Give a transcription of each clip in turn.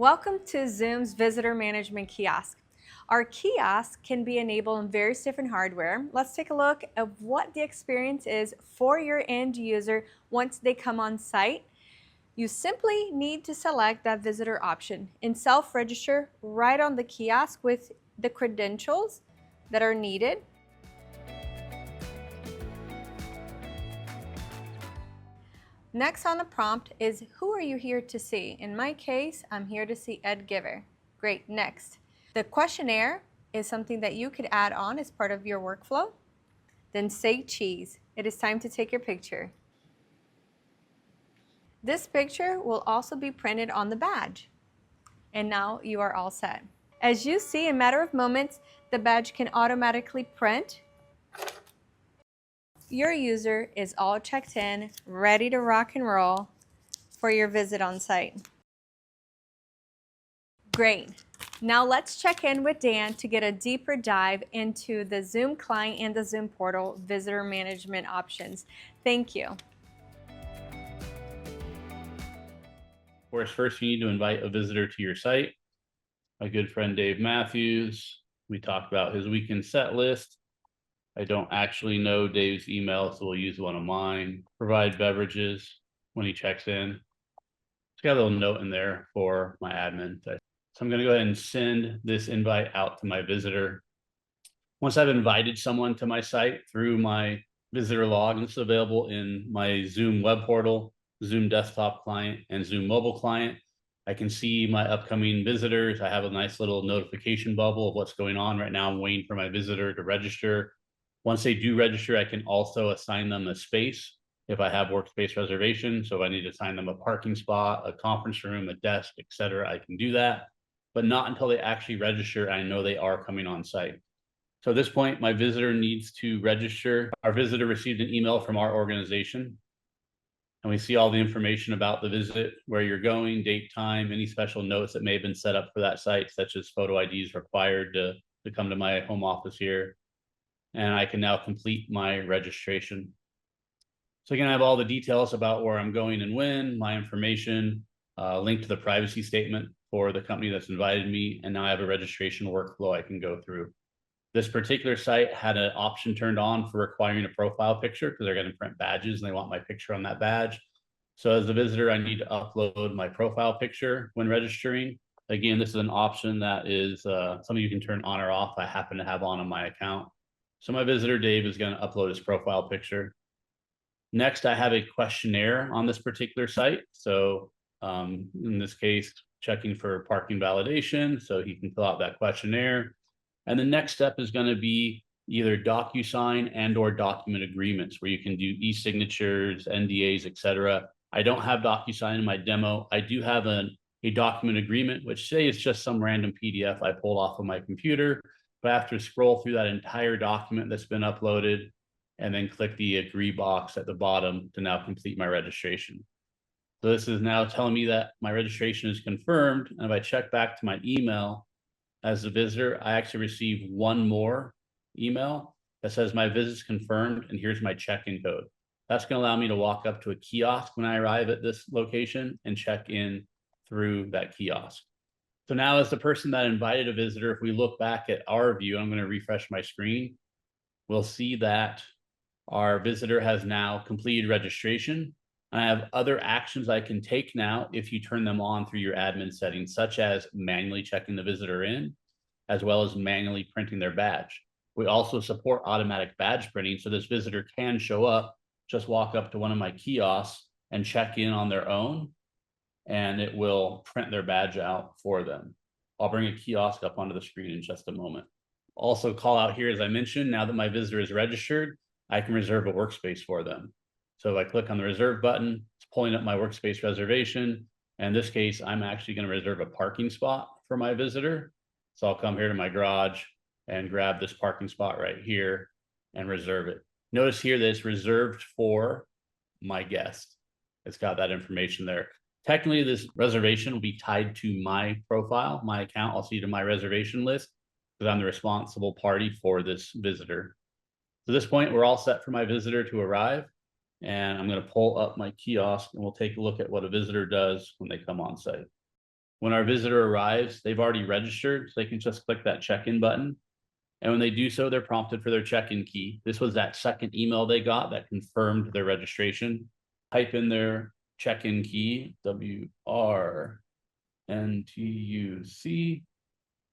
Welcome to Zoom's Visitor Management Kiosk. Our kiosk can be enabled on various different hardware. Let's take a look at what the experience is for your end user once they come on site. You simply need to select that visitor option and self-register right on the kiosk with the credentials that are needed. Next on the prompt is, who are you here to see? In my case, I'm here to see Ed Giver. Great, next. The questionnaire is something that you could add on as part of your workflow. Then say cheese. It is time to take your picture. This picture will also be printed on the badge. And now you are all set. As you see, in a matter of moments, the badge can automatically print. Your user is all checked in, ready to rock and roll for your visit on site. Great. Now let's check in with Dan to get a deeper dive into the Zoom client and the Zoom portal visitor management options. Thank you. Of course, first you need to invite a visitor to your site. My good friend Dave Matthews, we talked about his weekend set list. I don't actually know Dave's email, so we'll use one of mine. Provide beverages when he checks in. It's got a little note in there for my admin. So I'm going to go ahead and send this invite out to my visitor. Once I've invited someone to my site through my visitor log, and it's available in my Zoom web portal, Zoom desktop client, and Zoom mobile client, I can see my upcoming visitors. I have a nice little notification bubble of what's going on right now. I'm waiting for my visitor to register. Once they do register, I can also assign them a space if I have workspace reservation. So if I need to assign them a parking spot, a conference room, a desk, etc., I can do that, but not until they actually register and I know they are coming on site. So at this point, my visitor needs to register. Our visitor received an email from our organization, and we see all the information about the visit, where you're going, date, time, any special notes that may have been set up for that site, such as photo IDs required to come to my home office here. And I can now complete my registration. So again, I have all the details about where I'm going and when, my information, link to the privacy statement for the company that's invited me, and now I have a registration workflow I can go through. This particular site had an option turned on for requiring a profile picture because they're going to print badges and they want my picture on that badge. So as a visitor, I need to upload my profile picture when registering. Again, this is an option that is something you can turn on or off. I happen to have on my account. So my visitor, Dave, is going to upload his profile picture. Next, I have a questionnaire on this particular site. So in this case, checking for parking validation. So he can fill out that questionnaire. And the next step is going to be either DocuSign and or document agreements where you can do e-signatures, NDAs, etc. I don't have DocuSign in my demo. I do have a document agreement, which say it's just some random PDF I pulled off of my computer. But I have to scroll through that entire document that's been uploaded and then click the agree box at the bottom to now complete my registration. So this is now telling me that my registration is confirmed. And if I check back to my email as a visitor, I actually received one more email that says my visit's confirmed and here's my check-in code. That's going to allow me to walk up to a kiosk when I arrive at this location and check in through that kiosk. So now as the person that invited a visitor, if we look back at our view, I'm going to refresh my screen, we'll see that our visitor has now completed registration. I have other actions I can take now if you turn them on through your admin settings, such as manually checking the visitor in, as well as manually printing their badge. We also support automatic badge printing, so this visitor can show up, just walk up to one of my kiosks and check in on their own, and it will print their badge out for them. I'll bring a kiosk up onto the screen in just a moment. Also call out here, as I mentioned, now that my visitor is registered, I can reserve a workspace for them. So if I click on the reserve button, it's pulling up my workspace reservation. And in this case, I'm actually going to reserve a parking spot for my visitor. So I'll come here to my garage and grab this parking spot right here and reserve it. Notice here that it's reserved for my guest. It's got that information there. Technically, this reservation will be tied to my profile, my account. I'll see to my reservation list because I'm the responsible party for this visitor. So at this point, we're all set for my visitor to arrive. And I'm going to pull up my kiosk and we'll take a look at what a visitor does when they come on site. When our visitor arrives, they've already registered, so they can just click that check-in button. And when they do so, they're prompted for their check-in key. This was that second email they got that confirmed their registration. Type in their check-in key, WRNTUC,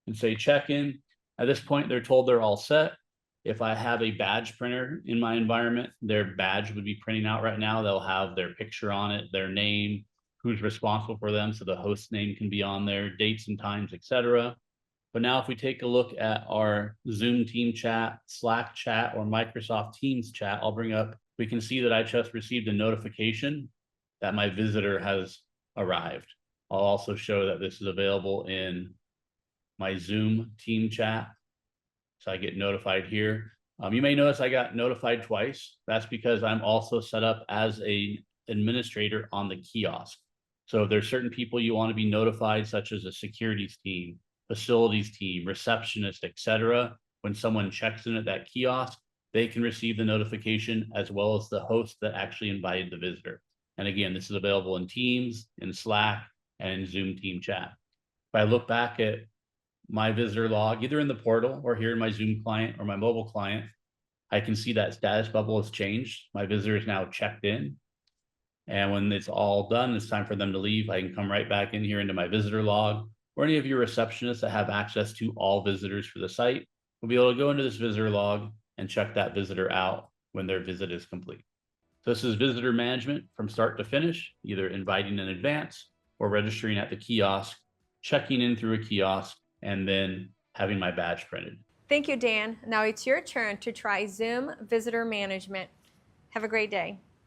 and say check-in. At this point, they're told they're all set. If I have a badge printer in my environment, their badge would be printing out right now. They'll have their picture on it, their name, who's responsible for them, so the host name can be on there, dates and times, etc. But now if we take a look at our Zoom team chat, Slack chat, or Microsoft Teams chat, I'll bring up, we can see that I just received a notification that my visitor has arrived. I'll also show that this is available in my Zoom team chat. So I get notified here. You may notice I got notified twice. That's because I'm also set up as an administrator on the kiosk. So if there's certain people you want to be notified, such as a securities team, facilities team, receptionist, etc. When someone checks in at that kiosk, they can receive the notification as well as the host that actually invited the visitor. And again, this is available in Teams, in Slack, and in Zoom team chat. If I look back at my visitor log, either in the portal or here in my Zoom client or my mobile client, I can see that status bubble has changed. My visitor is now checked in. And when it's all done, it's time for them to leave. I can come right back in here into my visitor log, or any of your receptionists that have access to all visitors for the site will be able to go into this visitor log and check that visitor out when their visit is complete. So this is visitor management from start to finish, either inviting in advance or registering at the kiosk, checking in through a kiosk, and then having my badge printed. Thank you, Dan. Now it's your turn to try Zoom Visitor Management. Have a great day.